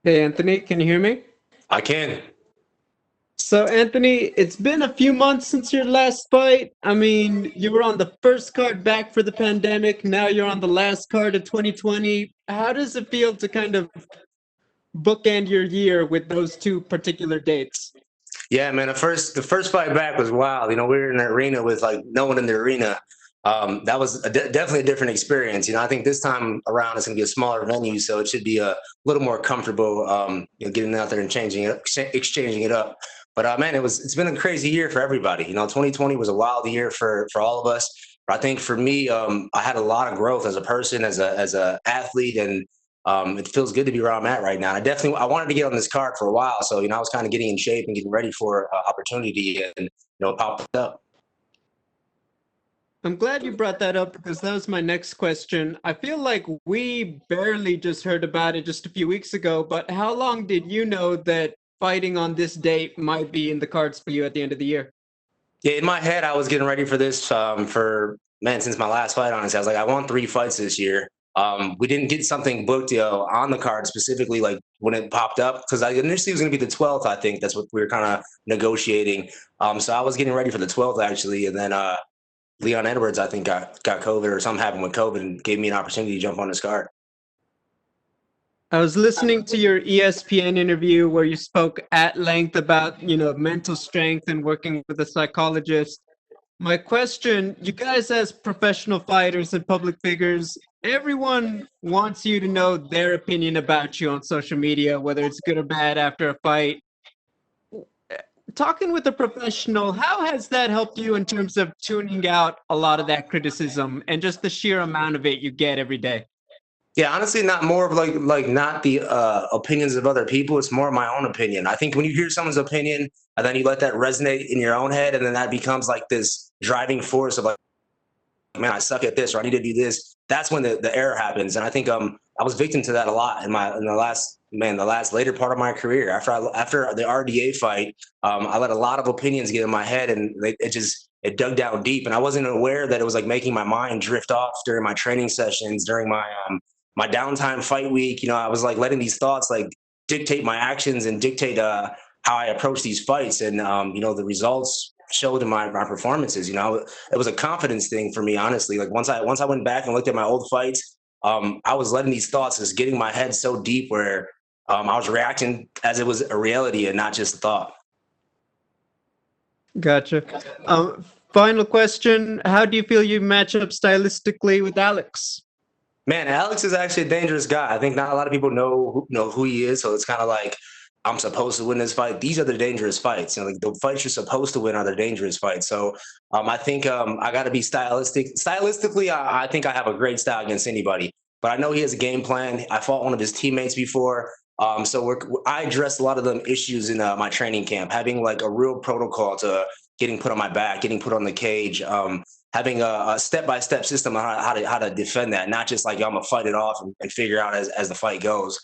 Hey Anthony, can you hear me? I can. So Anthony, it's been a few months since your last fight. I mean, you were on the first card back for the pandemic. Now you're on the last card of 2020. How does it feel to kind of bookend your year with those two particular dates? Yeah, man. The first fight back was wild. We were in the arena with like no one in the arena. That was definitely a different experience. I think this time around it's going to be a smaller venue, so it should be a little more comfortable. Getting out there and changing it, exchanging it up. But man, it's been a crazy year for everybody. 2020 was a wild year for all of us. But I think for me, I had a lot of growth as a person, as a athlete, and it feels good to be where I'm at right now. I wanted to get on this card for a while, so I was kind of getting in shape and getting ready for opportunity, and it popped up. I'm glad you brought that up because that was my next question. I feel like we barely just heard about it just a few weeks ago, but how long did you know that fighting on this date might be in the cards for you at the end of the year? Yeah, in my head, I was getting ready for this for man since my last fight. Honestly, I was like, I want 3 fights this year. We didn't get something booked, on the card specifically, like when it popped up, because I initially was going to be the 12th. I think that's what we were kind of negotiating. So I was getting ready for the 12th actually, and then Leon Edwards, I think, got COVID or something happened with COVID and gave me an opportunity to jump on this card. I was listening to your ESPN interview where you spoke at length about, mental strength and working with a psychologist. My question, you guys as professional fighters and public figures, everyone wants you to know their opinion about you on social media, whether it's good or bad after a fight. Talking with a professional, how has that helped you in terms of tuning out a lot of that criticism and just the sheer amount of it you get every day? Yeah, honestly, not more of like not the opinions of other people. It's more of my own opinion. I think when you hear someone's opinion and then you let that resonate in your own head, and then that becomes like this driving force of like, man, I suck at this, or I need to do this. That's when the error happens. And I think I was victim to that a lot in the last later part of my career. After the RDA fight, I let a lot of opinions get in my head, and it dug down deep. And I wasn't aware that it was like making my mind drift off during my training sessions, during my downtime fight week. I was like letting these thoughts like dictate my actions and dictate how I approach these fights. And the results showed in my performances. It was a confidence thing for me, honestly. Like once I went back and looked at my old fights, I was letting these thoughts just getting my head so deep where I was reacting as it was a reality and not just a thought. Gotcha. Final question. How do you feel you match up stylistically with Alex? Man, Alex is actually a dangerous guy. I think not a lot of people know who he is, so it's kind of like I'm supposed to win this fight. These are the dangerous fights. Like the fights you're supposed to win are the dangerous fights. So I think I got to be stylistic. Stylistically, I think I have a great style against anybody. But I know he has a game plan. I fought one of his teammates before. I addressed a lot of them issues in my training camp, having like a real protocol to getting put on my back, getting put on the cage. Having a step-by-step system on how to defend that, not just like I'm gonna fight it off and figure out as the fight goes.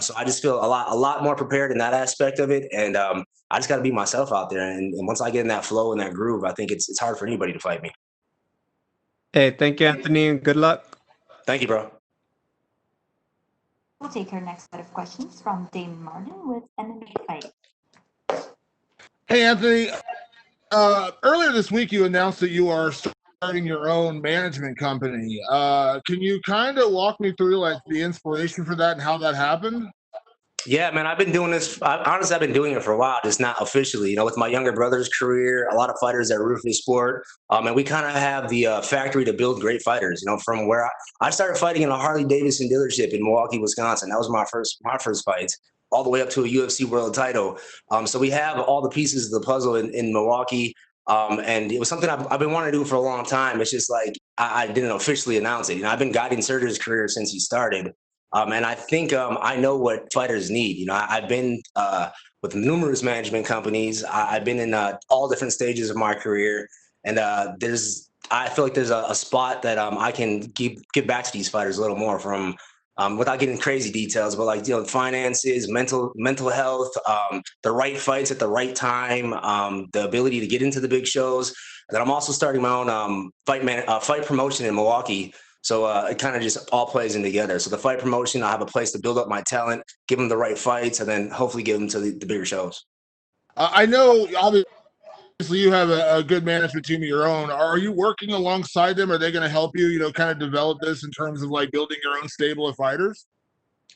So I just feel a lot more prepared in that aspect of it, and I just got to be myself out there. And once I get in that flow and that groove, I think it's hard for anybody to fight me. Hey, thank you, Anthony, and good luck. Thank you, bro. We'll take our next set of questions from Dame Martin with MMA Fight. Hey, Anthony. Earlier this week, you announced that you are starting your own management company. Can you kind of walk me through like the inspiration for that and how that happened? Yeah, man, I've been doing this. Honestly, I've been doing it for a while, just not officially. With my younger brother's career, a lot of fighters at Ruthless Sport, and we kind of have the factory to build great fighters. From where I started fighting in a Harley Davidson dealership in Milwaukee, Wisconsin. That was my first fights, all the way up to a UFC world title. So we have all the pieces of the puzzle in Milwaukee. And it was something I've been wanting to do for a long time. It's just like I didn't officially announce it. I've been guiding Serge's career since he started. And I think I know what fighters need. I've been with numerous management companies. I've been in all different stages of my career, and I feel like there's a spot that I can give back to these fighters a little more from. Without getting crazy details, but like finances, mental health, the right fights at the right time, the ability to get into the big shows. And then I'm also starting my own fight promotion in Milwaukee. So it kind of just all plays in together. So the fight promotion, I have a place to build up my talent, give them the right fights, and then hopefully give them to the bigger shows. I know, obviously, you have a good management team of your own. Are you working alongside them? Are they going to help you, kind of develop this in terms of like building your own stable of fighters?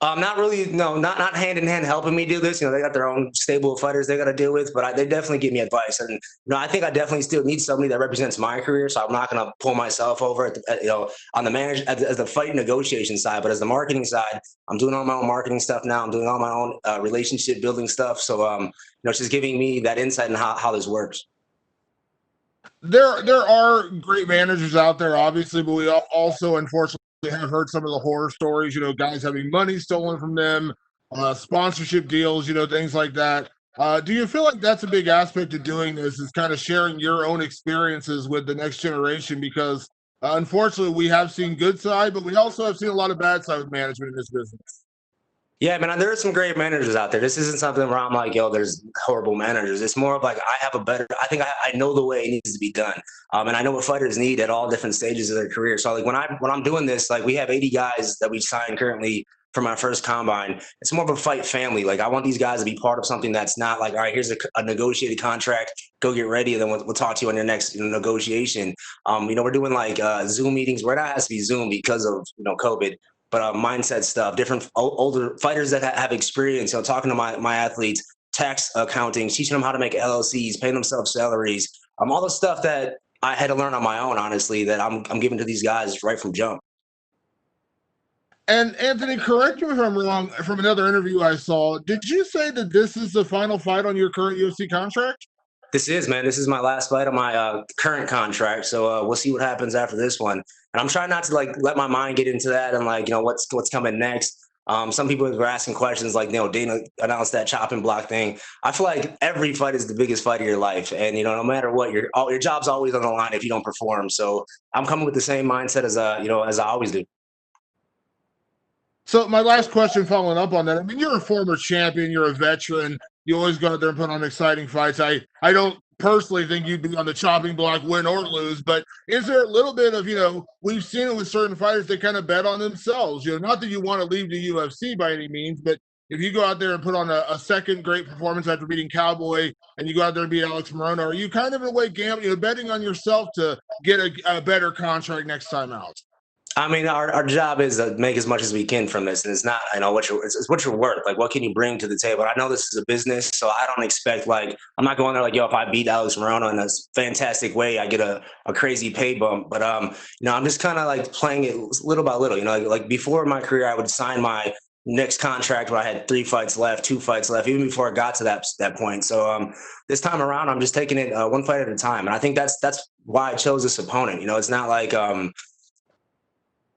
Not really, no, not hand in hand helping me do this. They got their own stable of fighters they got to deal with, but they definitely give me advice. And I think I definitely still need somebody that represents my career. So I'm not going to pull myself over on the as the fight negotiation side, but as the marketing side, I'm doing all my own marketing stuff now. I'm doing all my own relationship building stuff. So it's just giving me that insight in how this works. There are great managers out there, obviously, but we also unfortunately have heard some of the horror stories, guys having money stolen from them, sponsorship deals, things like that. Do you feel like that's a big aspect of doing this, is kind of sharing your own experiences with the next generation? Because unfortunately, we have seen good side, but we also have seen a lot of bad side with management in this business. Yeah, man, there are some great managers out there. This isn't something where I'm like, there's horrible managers. It's more of like I think I know the way it needs to be done. And I know what fighters need at all different stages of their career. So like when I'm doing this, like we have 80 guys that we signed currently for my first combine. It's more of a fight family. Like I want these guys to be part of something that's not like, all right, here's a negotiated contract, go get ready, and then we'll talk to you on your next negotiation. We're doing like Zoom meetings. Where that has to be Zoom because of COVID. But mindset stuff, different older fighters that have experience, talking to my athletes, tax accounting, teaching them how to make LLCs, paying themselves salaries, all the stuff that I had to learn on my own, honestly, that I'm giving to these guys right from jump. And Anthony, correct me if I'm wrong, from another interview I saw, did you say that this is the final fight on your current UFC contract? This is my last fight on my current contract. So we'll see what happens after this one. And I'm trying not to like let my mind get into that and like, what's coming next. Some people were asking questions like, Dana announced that chopping block thing. I feel like every fight is the biggest fight of your life. And, no matter what, your job's always on the line if you don't perform. So I'm coming with the same mindset as I always do. So my last question following up on that, I mean, you're a former champion, you're a veteran, you always go out there and put on exciting fights. I don't personally think you'd be on the chopping block, win or lose, but is there a little bit of, we've seen it with certain fighters, they kind of bet on themselves, not that you want to leave the UFC by any means, but if you go out there and put on a second great performance after beating Cowboy and you go out there and beat Alex Morono, are you kind of in a way gambling, betting on yourself to get a better contract next time out? I mean, our job is to make as much as we can from this, and it's not, it's what you're worth. Like, what can you bring to the table? I know this is a business, so I don't expect I'm not going there like, if I beat Alex Morono in a fantastic way, I get a crazy pay bump. But I'm just kind of like playing it little by little. Like before my career, I would sign my next contract when I had 2 fights left, even before I got to that point. So this time around, I'm just taking it one fight at a time, and I think that's why I chose this opponent. It's not like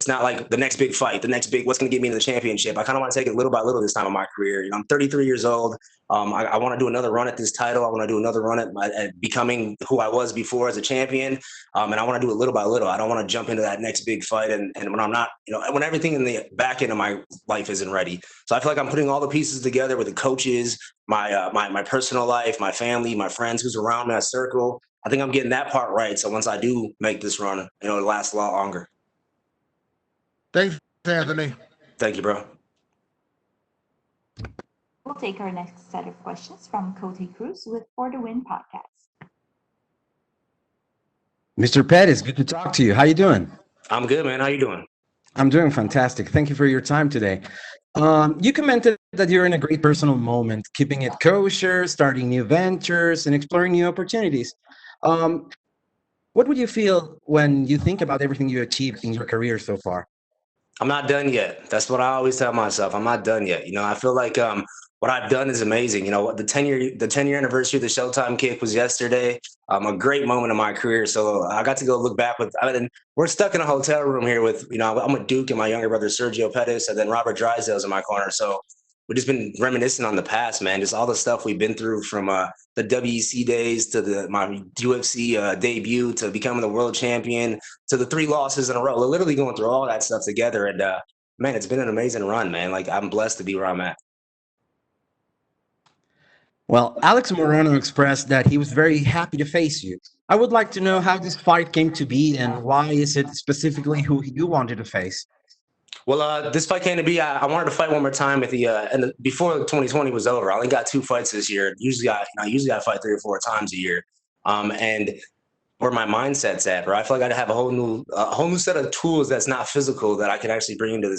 it's not like the next big fight, what's going to get me into the championship. I kind of want to take it little by little this time in my career. I'm 33 years old. I want to do another run at this title. I want to do another run at becoming who I was before as a champion. And I want to do it little by little. I don't want to jump into that next big fight. And when I'm not, when everything in the back end of my life isn't ready. So I feel like I'm putting all the pieces together with the coaches, my personal life, my family, my friends who's around me, my circle. I think I'm getting that part right. So once I do make this run, it'll last a lot longer. Thanks, Anthony. Thank you, bro. We'll take our next set of questions from Cody Cruz with For the Win podcast. Mr. Pettis, good to talk to you. How you doing? I'm good, man. How you doing? I'm doing fantastic. Thank you for your time today. You commented that you're in a great personal moment, keeping it kosher, starting new ventures, and exploring new opportunities. What would you feel when you think about everything you achieved in your career so far? I'm not done yet. That's what I always tell myself. I'm not done yet. I feel like what I've done is amazing. The 10-year anniversary of the Showtime kick was yesterday. A great moment in my career. So I got to go look back we're stuck in a hotel room here with, I'm with Duke and my younger brother, Sergio Pettis, and then Robert Drysdale's in my corner. So we've just been reminiscing on the past, man. Just all the stuff we've been through from the WEC days to my UFC debut to becoming the world champion to the 3 losses in a row. We're literally going through all that stuff together. And man, it's been an amazing run, man. Like, I'm blessed to be where I'm at. Well, Alex Morono expressed that he was very happy to face you. I would like to know how this fight came to be and why is it specifically who you wanted to face? Well, this fight came to be. I wanted to fight one more time at the and before 2020 was over. I only got 2 fights this year. Usually I fight 3 or 4 times a year. And where my mindset's at, right? I feel like I have a whole new set of tools that's not physical that I can actually bring into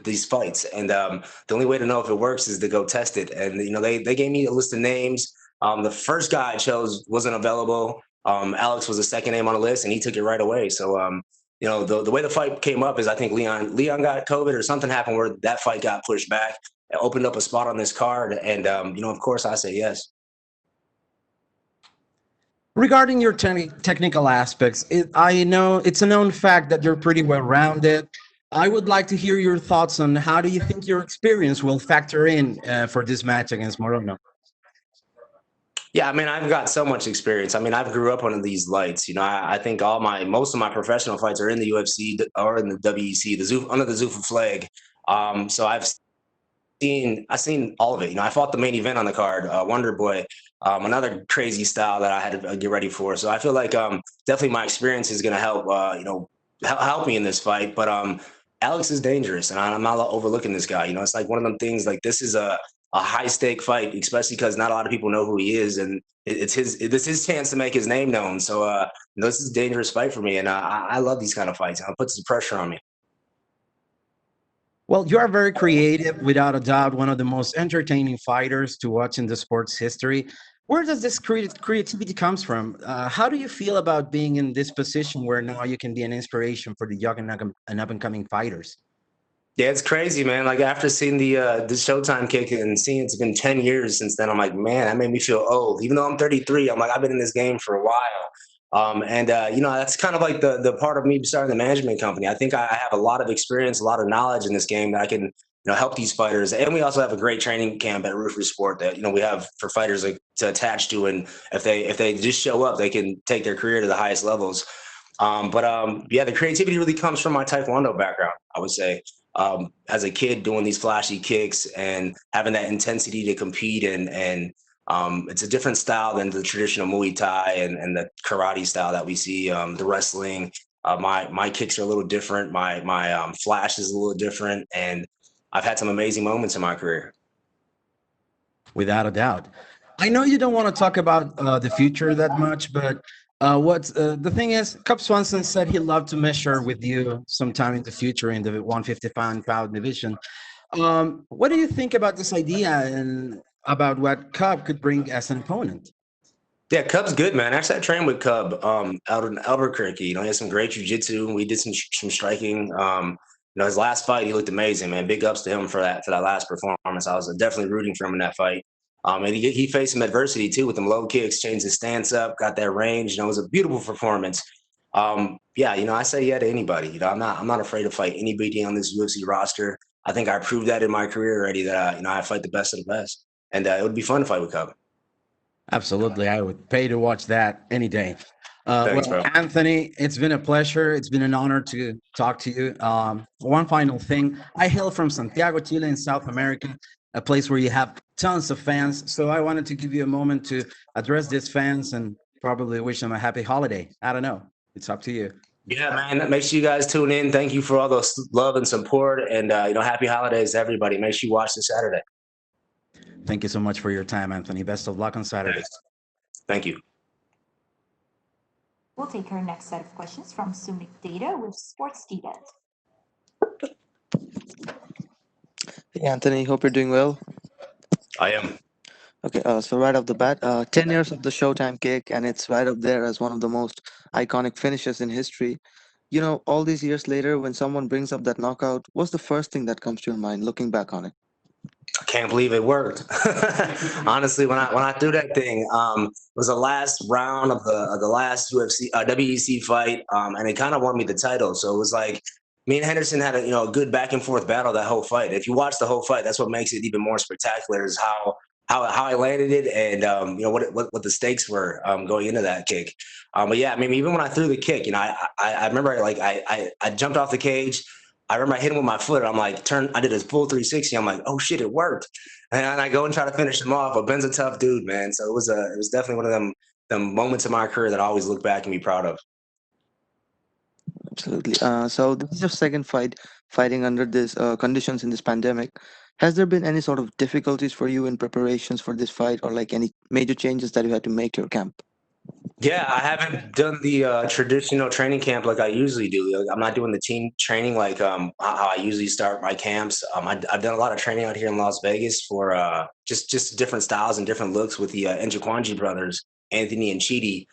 these fights. And the only way to know if it works is to go test it. And they gave me a list of names. The first guy I chose wasn't available. Alex was the second name on the list, and he took it right away. So the way the fight came up is I think Leon got COVID or something happened where that fight got pushed back. It opened up a spot on this card, and of course I say yes. Regarding your technical aspects, I know it's a known fact that you're pretty well rounded. I would like to hear your thoughts on how do you think your experience will factor in for this match against Morono? Yeah, I mean, I've got so much experience. I mean, I've grew up on these lights. I think most of my professional fights are in the UFC or in the WEC, under the Zuffa flag. So I've seen all of it. I fought the main event on the card, Wonder Boy, another crazy style that I had to get ready for. So I feel like definitely my experience is going to help, help me in this fight. But Alex is dangerous, and I'm not overlooking this guy. It's like one of them things. Like this is a high stake fight, especially because not a lot of people know who he is, and this is his chance to make his name known. So this is a dangerous fight for me, and I love these kind of fights. It puts the pressure on me. Well, you are very creative, without a doubt, one of the most entertaining fighters to watch in the sport's history. Where does this creativity comes from? How do you feel about being in this position where now you can be an inspiration for the young and up and coming fighters? Yeah, it's crazy, man. Like after seeing the Showtime kick and seeing it's been 10 years since then, I'm like, man, that made me feel old. Even though I'm 33, I'm like, I've been in this game for a while. That's kind of like the part of me starting the management company. I think I have a lot of experience, a lot of knowledge in this game that I can, help these fighters. And we also have a great training camp at Roofer Sport that, we have for fighters to attach to. And if they just show up, they can take their career to the highest levels. The creativity really comes from my Taekwondo background, I would say. As a kid doing these flashy kicks and having that intensity to compete and it's a different style than the traditional Muay Thai and the karate style that we see, the wrestling. My kicks are a little different. My flash is a little different, and I've had some amazing moments in my career. Without a doubt. I know you don't want to talk about the future that much, but the thing is, Cub Swanson said he'd love to measure with you sometime in the future in the 155-pound division. What do you think about this idea and about what Cub could bring as an opponent? Yeah, Cub's good, man. Actually, I trained with Cub out in Albuquerque. He has some great jiu-jitsu. We did some striking. His last fight, he looked amazing, man. Big ups to him for that last performance. I was definitely rooting for him in that fight. And he faced some adversity too with them low kicks, changed his stance up, got that range. It was a beautiful performance. I say yeah to anybody. I'm not afraid to fight anybody on this UFC roster. I think I proved that in my career already that I fight the best of the best, and it would be fun to fight with Cub. Absolutely, I would pay to watch that any day. Thanks, bro. Anthony, it's been a pleasure. It's been an honor to talk to you. One final thing: I hail from Santiago, Chile, in South America, a place where you have tons of fans. So I wanted to give you a moment to address these fans and probably wish them a happy holiday. I don't know. It's up to you. Yeah, man. Make sure you guys tune in. Thank you for all the love and support. And, happy holidays to everybody. Make sure you watch this Saturday. Thank you so much for your time, Anthony. Best of luck on Saturday. Thank you. We'll take our next set of questions from Sumik Data with Sports Student. Hey Anthony, hope you're doing well. I am. Okay, so right off the bat, 10 years of the Showtime kick, and it's right up there as one of the most iconic finishes in history. All these years later, when someone brings up that knockout, what's the first thing that comes to your mind looking back on it? I can't believe it worked. Honestly, when I threw that thing, it was the last round of the last WEC fight, and it kind of won me the title. So it was like me and Henderson had a good back and forth battle that whole fight. If you watch the whole fight, that's what makes it even more spectacular is how I landed it and what the stakes were going into that kick. But yeah, I mean, even when I threw the kick, I remember I jumped off the cage. I remember I hit him with my foot. I'm like, I did a full 360. I'm like, oh shit, it worked. And I go and try to finish him off. But Ben's a tough dude, man. So it was definitely one of them the moments of my career that I always look back and be proud of. Absolutely. So this is your second fighting under this conditions in this pandemic. Has there been any sort of difficulties for you in preparations for this fight, or like any major changes that you had to make to your camp? Yeah, I haven't done the traditional training camp like I usually do. Like, I'm not doing the team training like how I usually start my camps. I've done a lot of training out here in Las Vegas for just different styles and different looks with the Njokuanji brothers, Anthony and Chidi.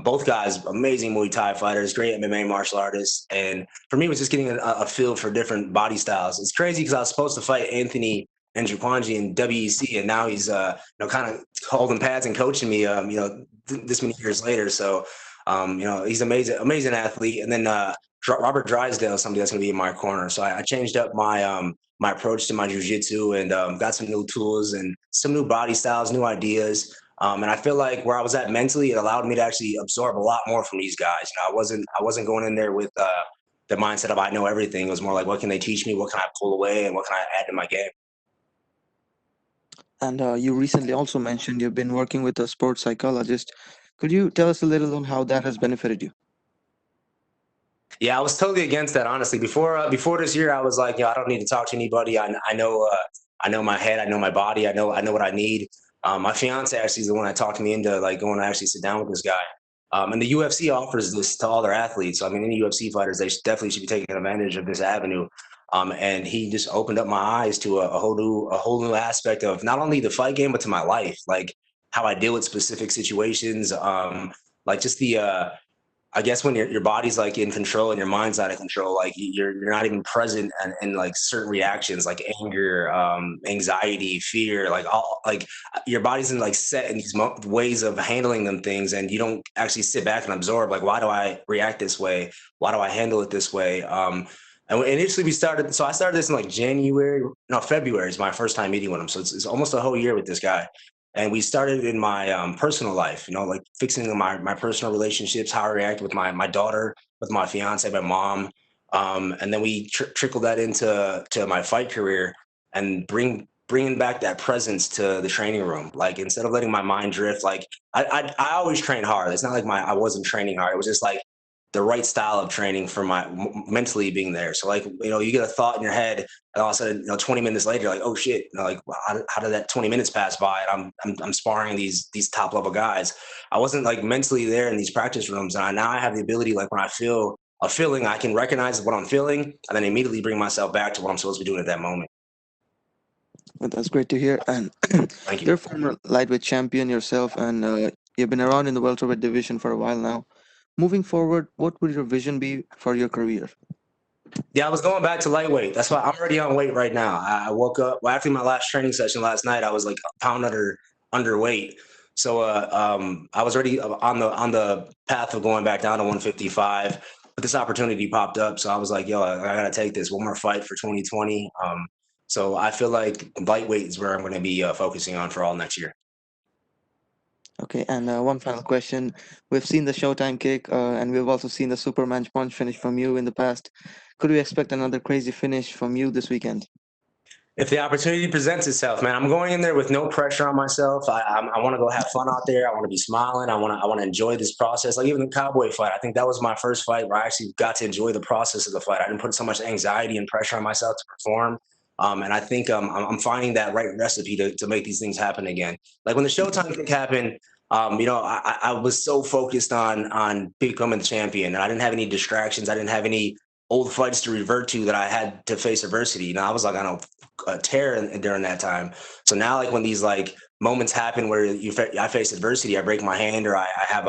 Both guys, amazing Muay Thai fighters, great MMA martial artists. And for me, it was just getting a feel for different body styles. It's crazy because I was supposed to fight Anthony and Njokuanji in WEC, and now he's kind of holding pads and coaching me. This many years later. So, he's amazing athlete. And then Robert Drysdale is somebody that's going to be in my corner. So I changed up my approach to my jujitsu and got some new tools and some new body styles, new ideas. And I feel like where I was at mentally, it allowed me to actually absorb a lot more from these guys. I wasn't going in there with the mindset of I know everything. It was more like, what can they teach me? What can I pull away? And what can I add to my game? And you recently also mentioned you've been working with a sports psychologist. Could you tell us a little on how that has benefited you? Yeah, I was totally against that, honestly. Before this year, I was like, I don't need to talk to anybody. I know my head, I know my body, I know what I need. My fiance actually is the one that talked me into like going to actually sit down with this guy. And the UFC offers this to all their athletes. So, I mean, any UFC fighters, they definitely should be taking advantage of this avenue. And he just opened up my eyes to a whole new aspect of not only the fight game, but to my life, like how I deal with specific situations. Like just the I guess when your body's like in control and your mind's out of control, like you're not even present in like certain reactions like anger, anxiety, fear, like all like your body's in like set in these ways of handling them things, and you don't actually sit back and absorb like why do I react this way? Why do I handle it this way? And initially so I started this in like February is my first time meeting with him. So it's almost a whole year with this guy. And we started in my personal life, like fixing my personal relationships, how I react with my daughter, with my fiance, my mom, and then we trickled that into my fight career and bringing back that presence to the training room. Like instead of letting my mind drift, like I always train hard. It's not like I wasn't training hard. It was just like the right style of training for my mentally being there. So like, you get a thought in your head and all of a sudden, 20 minutes later, you're like, oh shit, like how did that 20 minutes pass by? And I'm sparring these top level guys. I wasn't like mentally there in these practice rooms. And now I have the ability, like when I feel a feeling, I can recognize what I'm feeling and then immediately bring myself back to what I'm supposed to be doing at that moment. Well, that's great to hear. And Thank you. you're a former lightweight champion yourself, and you've been around in the welterweight division for a while now. Moving forward, what would your vision be for your career? Yeah, I was going back to lightweight. That's why I'm already on weight right now. I woke up after my last training session last night. I was like a pound underweight. So I was already on the path of going back down to 155. But this opportunity popped up, so I was like, "Yo, I gotta take this one more fight for 2020." So I feel like lightweight is where I'm going to be focusing on for all next year. Okay, and one final question. We've seen the Showtime kick, and we've also seen the Superman punch finish from you in the past. Could we expect another crazy finish from you this weekend? If the opportunity presents itself, man, I'm going in there with no pressure on myself. I want to go have fun out there. I want to be smiling. I want to enjoy this process. Like even the Cowboy fight, I think that was my first fight where I actually got to enjoy the process of the fight. I didn't put so much anxiety and pressure on myself to perform. And I think I'm finding that right recipe to make these things happen again. Like when the Showtime kick happened, I was so focused on becoming the champion, and I didn't have any distractions. I didn't have any old fights to revert to that I had to face adversity. I was like on a tear during that time. So now, like when these like moments happen where I face adversity, I break my hand, or I have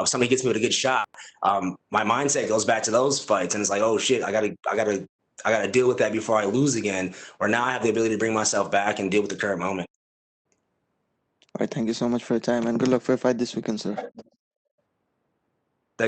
somebody gets me with a good shot. My mindset goes back to those fights, and it's like, oh shit, I gotta deal with that before I lose again. Or now I have the ability to bring myself back and deal with the current moment. All right, thank you so much for your time, and good luck for your fight this weekend, sir.